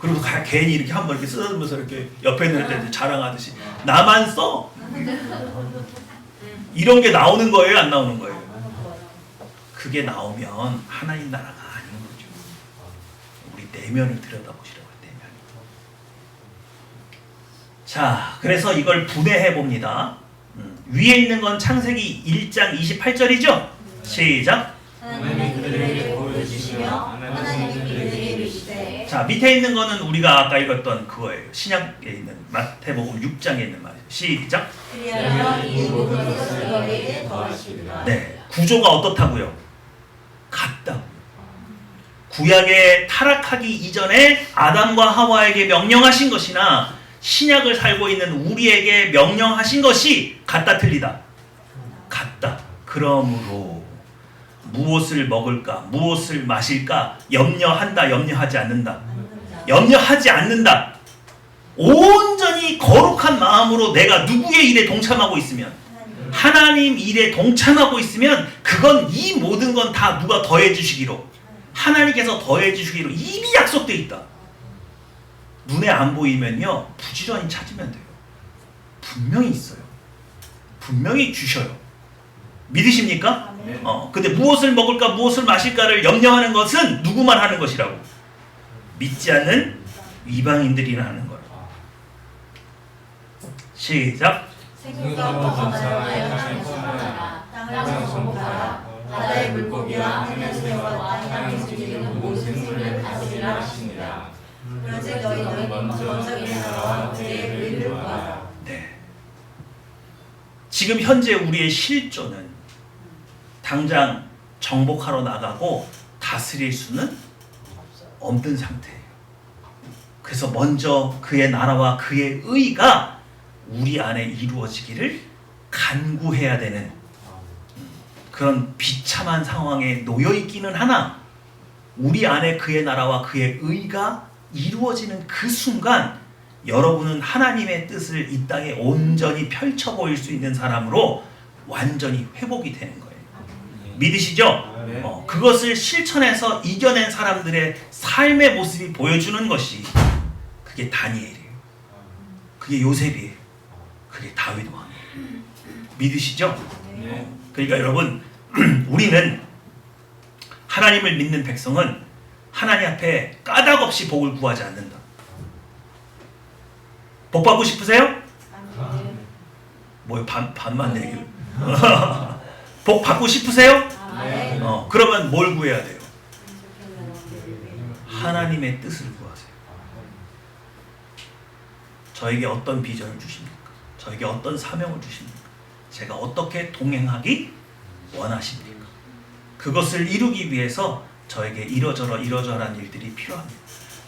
그리고 괜히 이렇게 한번 이렇게 쓰다듬으면서 이렇게 옆에 있는 애들 자랑하듯이 나만 써? 이런 게 나오는 거예요, 안 나오는 거예요? 그게 나오면 하나님 나라가 아닌 거죠. 우리 내면을 들여다보시라고요, 내면. 자, 그래서 이걸 분해해 봅니다. 위에 있는 건 창세기 1장 28절이죠? 시작. 하나님이 그들에게 복을 주시며 하나님이 그들에게 이르시되. 자, 밑에 있는 거는 우리가 아까 읽었던 그거예요. 신약에 있는 마태복음 6장에 있는 말이에요. 시작. 그리하여 이 모든 것을 너희에게 더하시리라. 네, 구조가 어떻다고요? 같다. 구약에 타락하기 이전에 아담과 하와에게 명령하신 것이나 신약을 살고 있는 우리에게 명령하신 것이 같다, 틀리다? 같다. 그러므로 무엇을 먹을까, 무엇을 마실까 염려한다, 염려하지 않는다? 염려하지 않는다. 온전히 거룩한 마음으로 내가 누구의 일에 동참하고 있으면, 하나님 일에 동참하고 있으면 그건 이 모든 건 다 누가 더해 주시기로, 하나님께서 더해 주시기로 이미 약속되어 있다. 눈에 안 보이면요, 부지런히 찾으면 돼요. 분명히 있어요. 분명히 주셔요. 믿으십니까? 네. 근데 무엇을 먹을까, 무엇을 마실까를 염려하는 것은 누구만 하는 것이라고? 믿지 않는 이방인들이나 하는 거예요. 시작. 생육하고 번성하여 땅을 충만하라. 땅을 정복하라. 바다의 물고기와 하늘 새와 땅에 움직이는 모든 생물을 다스리라 하시니라. 그런즉 너희는 먼저 그의 나라와 그의 의를 구하라. 네. 지금 현재 우리의 실존은 당장 정복하러 나가고 다스릴 수는 없는 상태예요. 그래서 먼저 그의 나라와 그의 의가 우리 안에 이루어지기를 간구해야 되는 그런 비참한 상황에 놓여 있기는 하나, 우리 안에 그의 나라와 그의 의가 이루어지는 그 순간 여러분은 하나님의 뜻을 이 땅에 온전히 펼쳐 보일 수 있는 사람으로 완전히 회복이 되는 거예요. 믿으시죠? 네. 그것을 실천해서 이겨낸 사람들의 삶의 모습이 보여주는 것이, 그게 다니엘이에요. 그게 요셉이에요. 그게 다윗 왕이에요. 믿으시죠? 네. 그러니까 여러분, 우리는, 하나님을 믿는 백성은 하나님 앞에 까닭 없이 복을 구하지 않는다. 복 받고 싶으세요? 뭐요? 반만 얘기를. 복 받고 싶으세요? 네. 그러면 뭘 구해야 돼요? 하나님의 뜻을 구하세요. 저에게 어떤 비전을 주십니까? 저에게 어떤 사명을 주십니까? 제가 어떻게 동행하기 원하십니까? 그것을 이루기 위해서 저에게 이러저러한 일들이 필요합니다.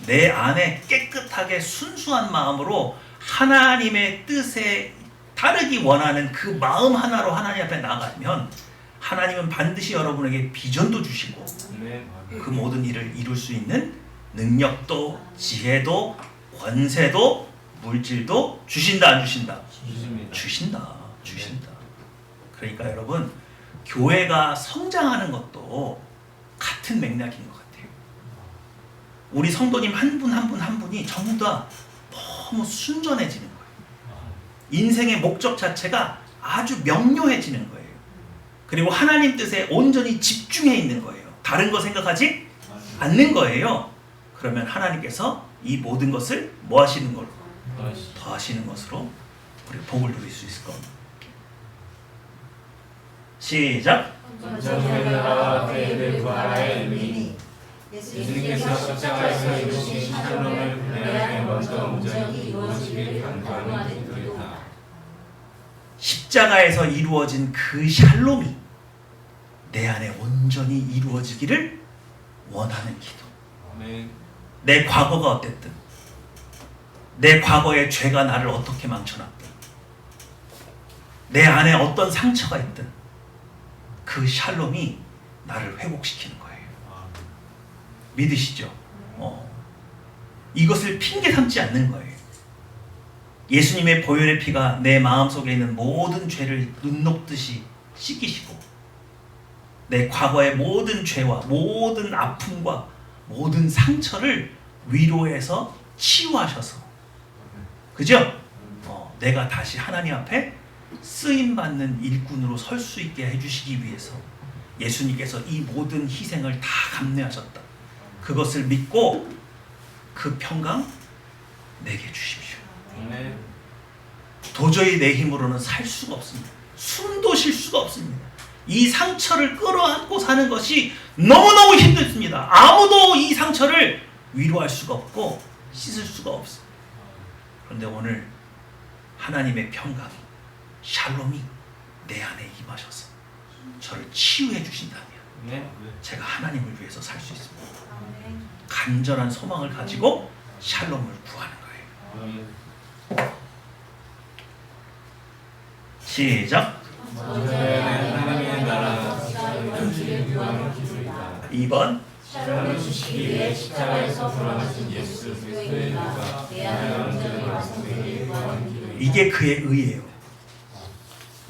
내 안에 깨끗하게 순수한 마음으로 하나님의 뜻에 따르기 원하는 그 마음 하나로 하나님 앞에 나가면 하나님은 반드시 여러분에게 비전도 주시고 아멘. 그 모든 일을 이룰 수 있는 능력도 지혜도 권세도 물질도 주신다 안 주신다? 주십니다. 주신다. 그러니까 여러분 교회가 성장하는 것도 같은 맥락인 것 같아요. 우리 성도님 한 분 한 분이 전부 다 너무 순전해지는 거예요. 인생의 목적 자체가 아주 명료해지는 거예요. 그리고 하나님 뜻에 온전히 집중해 있는 거예요. 다른 거 생각하지 않는 거예요. 그러면 하나님께서 이 모든 것을 뭐 하시는 걸로? 더 하시는 것으로 우리 복을 누릴 수 있을 겁니다. 시작. 전쟁의 나라와 그의 부활의 의미. 예수님께서 십자가에서 이루신 샬롬을 내 안에 먼저 온전히 이루어지길 간구하는 기도이다. 십자가에서 이루어진 그 샬롬이 내 안에 온전히 이루어지기를 원하는 기도. 아멘. 내 과거가 어땠든 내 과거의 죄가 나를 어떻게 망쳐놨든 내 안에 어떤 상처가 있든 그 샬롬이 나를 회복시키는 거예요. 믿으시죠? 이것을 핑계 삼지 않는 거예요. 예수님의 보혈의 피가 내 마음속에 있는 모든 죄를 눈 녹듯이 씻기시고 내 과거의 모든 죄와 모든 아픔과 모든 상처를 위로해서 치유하셔서 그죠? 내가 다시 하나님 앞에 쓰임받는 일꾼으로 설 수 있게 해주시기 위해서 예수님께서 이 모든 희생을 다 감내하셨다. 그것을 믿고 그 평강 내게 주십시오. 아멘. 도저히 내 힘으로는 살 수가 없습니다. 숨도 쉴 수가 없습니다. 이 상처를 끌어안고 사는 것이 너무너무 힘들습니다. 아무도 이 상처를 위로할 수가 없고 씻을 수가 없습니다. 그런데 오늘 하나님의 평강이 샬롬이 내 안에 임하셔서 저를 치유해 주신다면 제가 하나님을 위해서 살 수 있습니다. 간절한 소망을 가지고 샬롬을 구하는 거예요. 시작. 하나님의 나라 현실을 구하는 기도이다. 2번. 샬롬을 주시기 위해 십자가에서 돌아가신 예수 그리스도의 의가 내 안에 온전히 완성되길 구하는 기도이다. 이게 그의 의예요.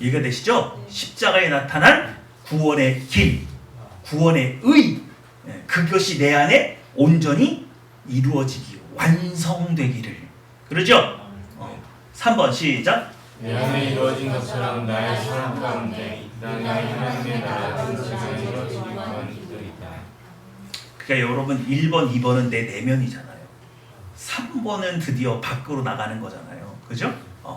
이해가 되시죠? 십자가에 나타난 구원의 길, 구원의 의, 그것이 내 안에 온전히 이루어지기, 완성되기를. 그러죠? 3번 시작. 내 안에 이루어진 것처럼 나의 삶 가운데 나의 하나님의 나라 전체가 이루어지길 구하는 기도이다. 그러니까 여러분 1번, 2번은 내 내면이잖아요. 3번은 드디어 밖으로 나가는 거잖아요. 그죠?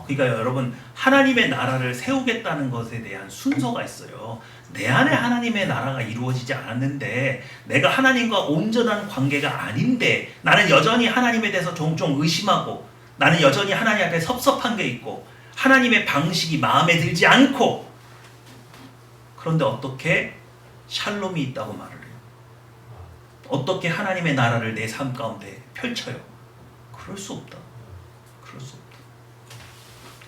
그러니까 여러분 하나님의 나라를 세우겠다는 것에 대한 순서가 있어요. 내 안에 하나님의 나라가 이루어지지 않았는데 내가 하나님과 온전한 관계가 아닌데 나는 여전히 하나님에 대해서 종종 의심하고 나는 여전히 하나님 앞에 섭섭한 게 있고 하나님의 방식이 마음에 들지 않고 그런데 어떻게 샬롬이 있다고 말을 해요? 어떻게 하나님의 나라를 내 삶 가운데 펼쳐요? 그럴 수 없다. 그럴 수 없다.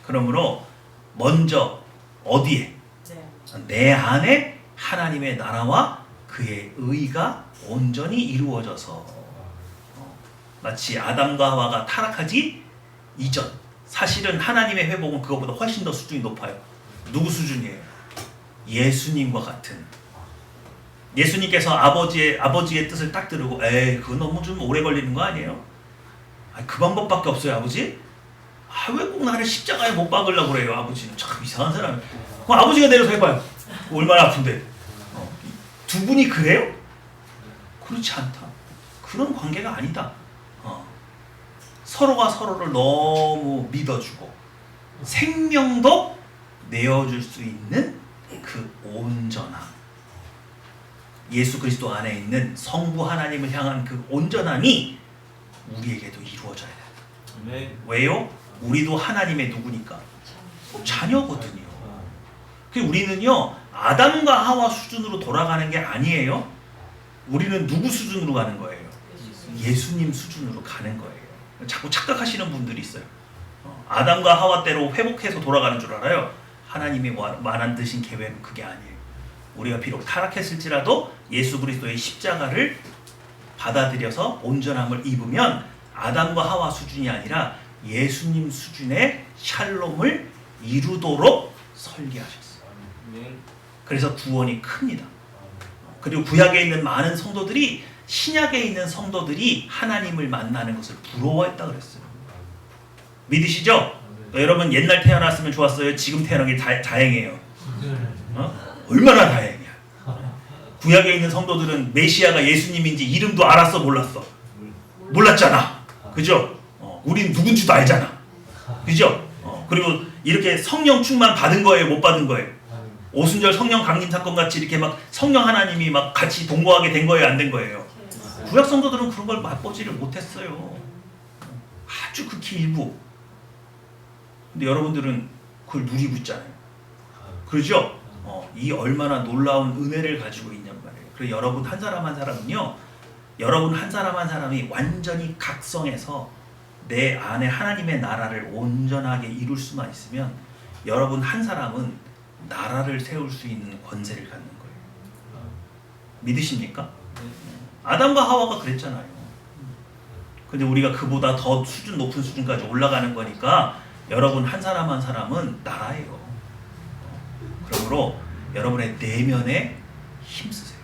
그러므로 먼저 어디에? 내 안에 하나님의 나라와 그의 의가 온전히 이루어져서 마치 아담과 하와가 타락하기 이전 사실은 하나님의 회복은 그것보다 훨씬 더 수준이 높아요. 누구 수준이에요? 예수님과 같은. 예수님께서 아버지의 뜻을 딱 들으고 에이 그거 너무 좀 오래 걸리는 거 아니에요? 그 방법밖에 없어요 아버지? 왜 꼭 나를 십자가에 못 박으려고 그래요 아버지는? 참 이상한 사람. 그럼 아버지가 내려서 해봐요. 얼마나 아픈데. 두 분이 그래요? 그렇지 않다. 그런 관계가 아니다. 서로가 서로를 너무 믿어주고 생명도 내어줄 수 있는 그 온전함. 예수 그리스도 안에 있는 성부 하나님을 향한 그 온전함이 우리에게도 이루어져야 돼요. 아멘. 왜요? 우리도 하나님의 누구니까? 자녀거든요. 그 우리는요 아담과 하와 수준으로 돌아가는 게 아니에요. 우리는 누구 수준으로 가는 거예요? 예수님 수준으로 가는 거예요. 자꾸 착각하시는 분들이 있어요. 아담과 하와 때로 회복해서 돌아가는 줄 알아요. 하나님이 만드신 계획은 그게 아니에요. 우리가 비록 타락했을지라도 예수 그리스도의 십자가를 받아들여서 온전함을 입으면 아담과 하와 수준이 아니라 예수님 수준의 샬롬을 이루도록 설계하셨어요. 그래서 구원이 큽니다. 그리고 구약에 있는 많은 성도들이 신약에 있는 성도들이 하나님을 만나는 것을 부러워했다 그랬어요. 믿으시죠? 여러분 옛날 태어났으면 좋았어요? 지금 태어난 게 다행이에요. 얼마나 다행이야. 구약에 있는 성도들은 메시아가 예수님인지 이름도 알았어 몰랐어? 몰랐잖아. 그죠? 우린 누군지도 알잖아. 그죠? 그리고 이렇게 성령 충만 받은 거예요? 못 받은 거예요? 오순절 성령 강림 사건 같이 이렇게 막 성령 하나님이 막 같이 동거하게 된 거예요? 안 된 거예요? 구약 성도들은 그런 걸 맛보지를 못했어요. 아주 극히 일부. 근데 여러분들은 그걸 누리고 있잖아요. 그러죠? 이 얼마나 놀라운 은혜를 가지고 있냔 말이에요. 그리고 여러분 한 사람 한 사람은요, 여러분 한 사람 한 사람이 완전히 각성해서 내 안에 하나님의 나라를 온전하게 이룰 수만 있으면 여러분 한 사람은 나라를 세울 수 있는 권세를 갖는 거예요. 믿으십니까? 아담과 하와가 그랬잖아요. 근데 우리가 그보다 더 수준 높은 수준까지 올라가는 거니까 여러분 한 사람 한 사람은 나라예요. 그러므로 여러분의 내면에 힘쓰세요.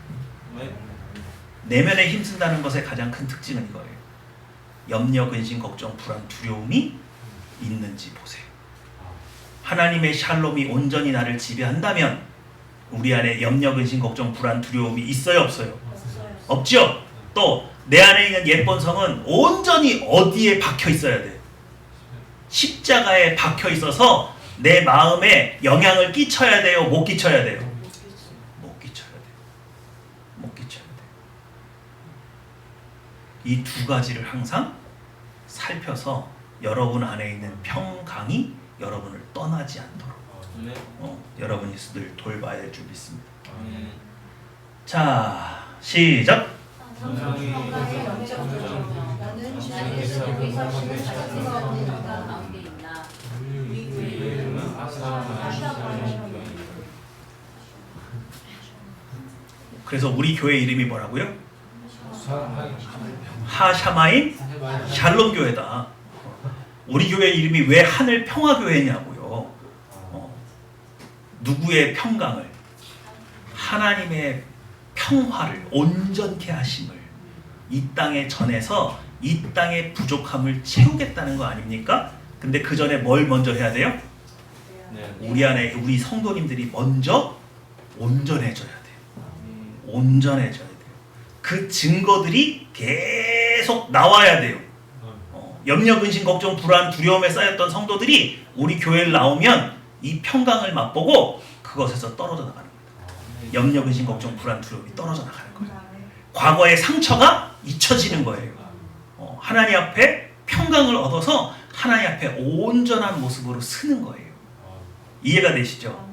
내면에 힘쓴다는 것의 가장 큰 특징은 이거예요. 염려, 근심, 걱정, 불안, 두려움이 있는지 보세요. 하나님의 샬롬이 온전히 나를 지배한다면 우리 안에 염려, 근심, 걱정, 불안, 두려움이 있어요, 없어요? 없죠? 또 내 안에 있는 예쁜 성은 온전히 어디에 박혀 있어야 돼요? 십자가에 박혀 있어서 내 마음에 영향을 끼쳐야 돼요? 못 끼쳐야 돼요? 못 끼쳐야 돼요. 못 끼쳐야 돼요. 이 두 가지를 항상 살펴서 여러분 안에 있는 평강이 여러분을 떠나지 않도록 여러분이 늘 돌봐야 될 줄 믿습니다. 자, 시작! 성령이 영적 조정이며 나는 주님께서 우리가 주를 가르치는 가운데 있나 우리 교회 이름은 그래서 우리 교회 이름이 뭐라고요? 하샤마임 샬롬 교회다. 우리 교회 이름이 왜 하늘 평화 교회냐고요. 누구의 평강을? 하나님의 평화를 온전케 하심을 이 땅에 전해서 이 땅의 부족함을 채우겠다는 거 아닙니까? 근데 그 전에 뭘 먼저 해야 돼요? 우리 안에 우리 성도님들이 먼저 온전해져야 돼요. 온전해져야 돼요. 그 증거들이 계속 나와야 돼요. 염려, 근심, 걱정, 불안, 두려움에 쌓였던 성도들이 우리 교회를 나오면 이 평강을 맛보고 그것에서 떨어져 나가는 거예요. 염려, 근심, 걱정, 불안, 두려움이 떨어져 나가는 거예요. 과거의 상처가 잊혀지는 거예요. 하나님 앞에 평강을 얻어서 하나님 앞에 온전한 모습으로 서는 거예요. 이해가 되시죠?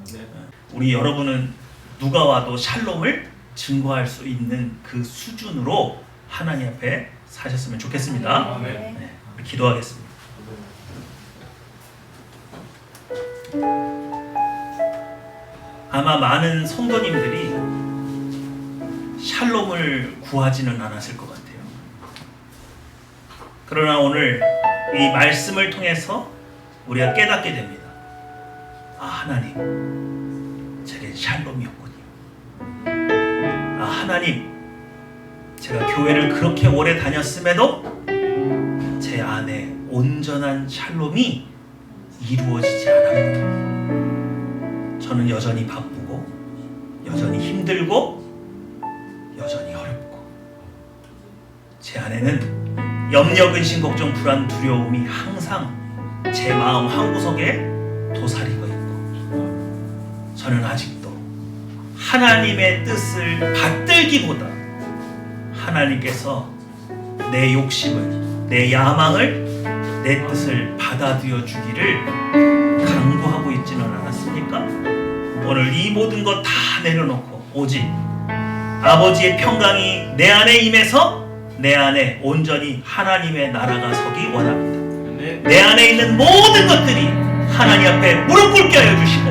우리 여러분은 누가 와도 샬롬을 증거할 수 있는 그 수준으로 하나님 앞에 사셨으면 좋겠습니다. 네, 기도하겠습니다. 아마 많은 성도님들이 샬롬을 구하지는 않았을 것 같아요. 그러나 오늘 이 말씀을 통해서 우리가 깨닫게 됩니다. 아, 하나님, 제겐 샬롬이었군요. 아, 하나님, 제가 교회를 그렇게 오래 다녔음에도 제 안에 온전한 샬롬이 이루어지지 않았구나. 저는 여전히 바쁘고 여전히 힘들고 여전히 어렵고 제 안에는 염려, 근심, 걱정, 불안, 두려움이 항상 제 마음 한구석에 도사리고 있고 저는 아직도 하나님의 뜻을 받들기보다 하나님께서 내 욕심을, 내 야망을, 내 뜻을 받아들여 주기를 강구하고 있다. 있지는 않았습니까? 오늘 이 모든 것 다 내려놓고 오직 아버지의 평강이 내 안에 임해서 내 안에 온전히 하나님의 나라가 서기 원합니다. 내 안에 있는 모든 것들이 하나님 앞에 무릎 꿇게 하여 주시고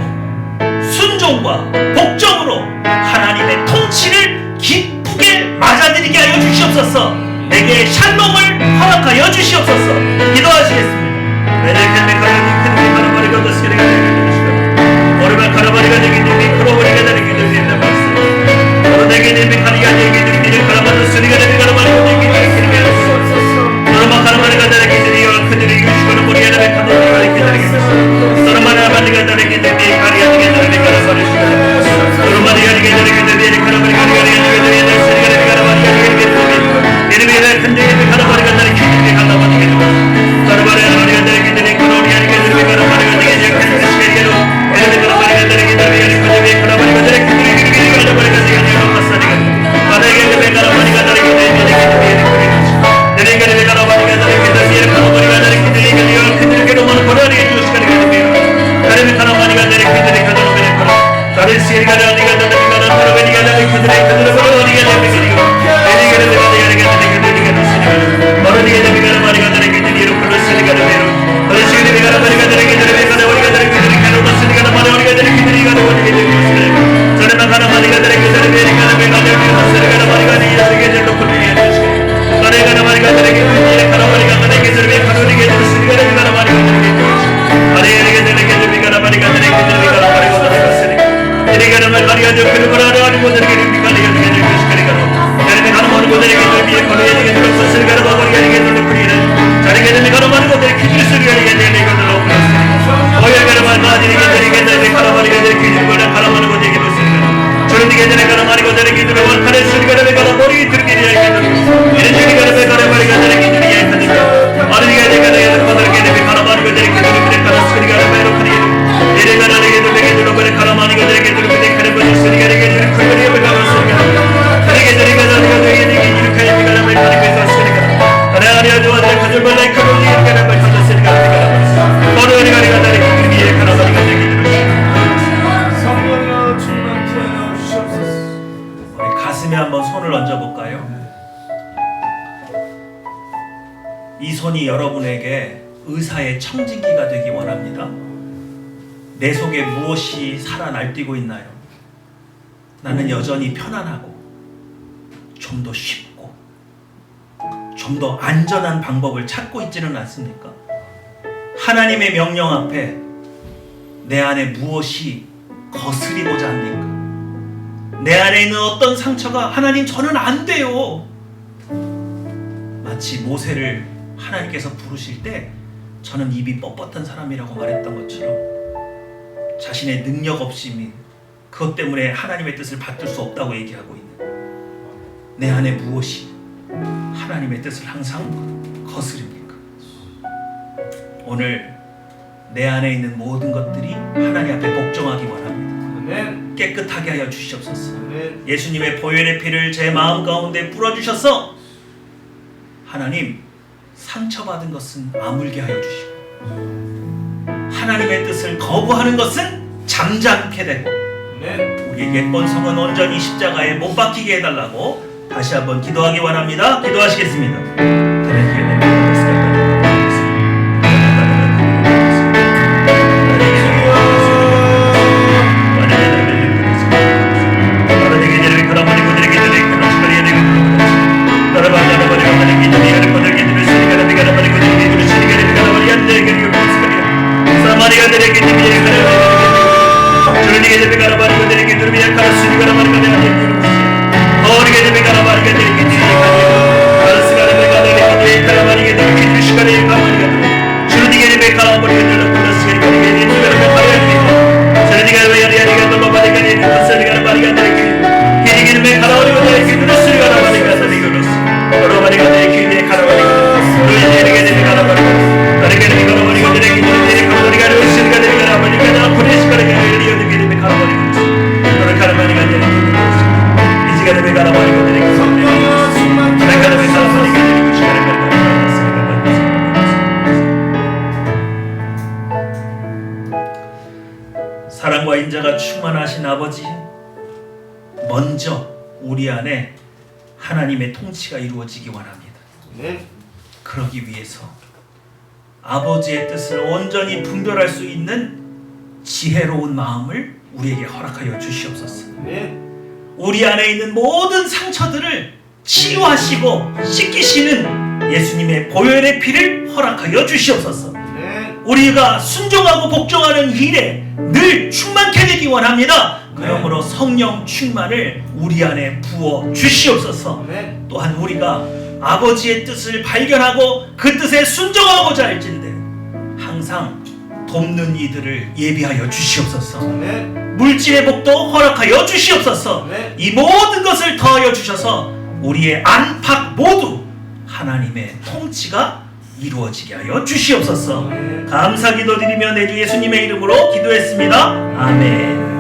순종과 복종으로 하나님의 통치를 기쁘게 맞아들이게 하여 주시옵소서. 내게 샬롬을 허락하여 주시옵소서. 기도하시겠습니다. 오르발 카라바리가 되기 때문에 크로버리가 되기 때문에 말씀 오르내게 되면 가리가 되기 때문에 카라바리 소리가 되기 카라바리가 되기 때문에 노르마 카라바리가 되기 때문에 그들이 유시고는 머리가 되기 카도리가 되기 때문에 노르마나 바리가 되기 때문에 가리가 되기 때문에 카라바리 노르마리가 되기 때문에 카라바리가 되기 때문에 소리가 되기 카라바리가 되기 때문에 이름이 큰데기 카라바리가 되기 때문에 카라바리가 되기 때문에 카라바리가 되기 때문에 크로리가 되기 때문에 카라바리가 되기 때문에 가슴에 한번 손을 얹어볼까요? 이 손이 여러분에게 의사의 청진기가 되기 원합니다. 내 속에 무엇이 살아 날뛰고 있나요? 나는 여전히 편안하고 좀 더 쉽고 좀 더 안전한 방법을 찾고 있지는 않습니까? 하나님의 명령 앞에 내 안에 무엇이 거스리고자 합니까? 내 안에 있는 어떤 상처가 하나님 저는 안 돼요. 마치 모세를 하나님께서 부르실 때 저는 입이 뻣뻣한 사람이라고 말했던 것처럼 자신의 능력 없음이 그것 때문에 하나님의 뜻을 받들 수 없다고 얘기하고 있는 내 안에 무엇이 하나님의 뜻을 항상 거스릅니까? 오늘 내 안에 있는 모든 것들이 하나님 앞에 복종하기 원합니다. 깨끗하게 하여 주시옵소서. 예수님의 보혈의 피를 제 마음 가운데 뿌려주셔서 하나님 상처받은 것은 아물게 하여 주시고 하나님의 뜻을 거부하는 것은 잠잠케 되고 우리의 옛번 성은 온전히 십자가에 못 박히게 해달라고 다시 한번 기도하기 원합니다. 기도하시겠습니다. 인자가 충만하신 아버지, 먼저 우리 안에 하나님의 통치가 이루어지기 원합니다. 그러기 위해서 아버지의 뜻을 온전히 분별할 수 있는 지혜로운 마음을 우리에게 허락하여 주시옵소서. 우리 안에 있는 모든 상처들을 치유하시고 씻기시는 예수님의 보혈의 피를 허락하여 주시옵소서. 우리가 순종하고 복종하는 일에 늘 충만케 되기 원합니다. 그러므로 성령 충만을 우리 안에 부어 주시옵소서. 또한 우리가 아버지의 뜻을 발견하고 그 뜻에 순종하고자 할진대 항상 돕는 이들을 예비하여 주시옵소서. 물질의 복도 허락하여 주시옵소서. 이 모든 것을 더하여 주셔서 우리의 안팎 모두 하나님의 통치가 이루어지게 하여 주시옵소서. 감사 기도드리며 내 주 예수님의 이름으로 기도했습니다. 아멘.